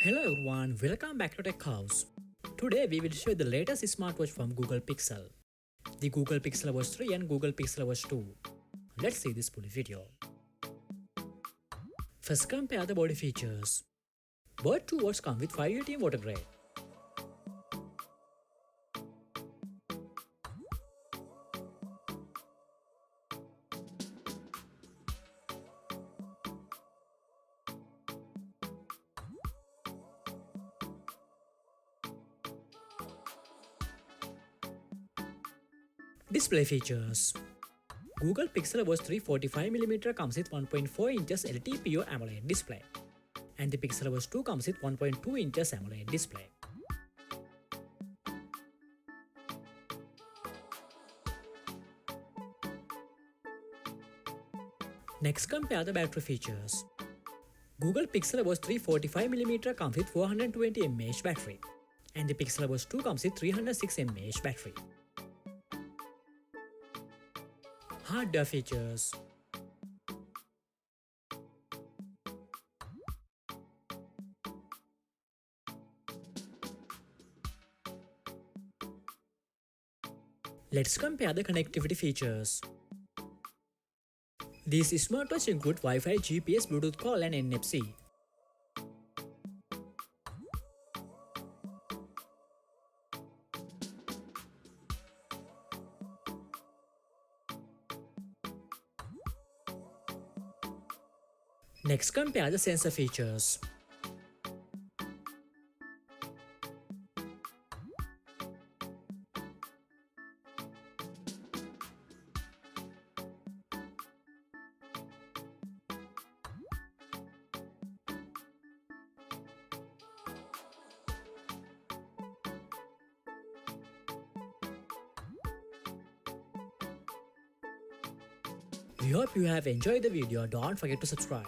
Hello everyone, welcome back to Tech House. Today we will show you the latest smartwatch from Google Pixel, the Google Pixel Watch 3 and Google Pixel Watch 2. Let's see this full video. First, compare the body features. Both two watches come with 518 water grade. Display features. Google Pixel Watch 3 45mm comes with 1.4 inches LTPO AMOLED display, and the Pixel Watch 2 comes with 1.2 inches AMOLED display. Next, compare the battery features. Google Pixel Watch 3 45mm comes with 420 mAh battery, and the Pixel Watch 2 comes with 306 mAh battery. Hardware features. Let's compare the connectivity features. These smartwatches include Wi-Fi, GPS, Bluetooth call and NFC. Next, compare the sensor features. We hope you have enjoyed the video. Don't forget to subscribe.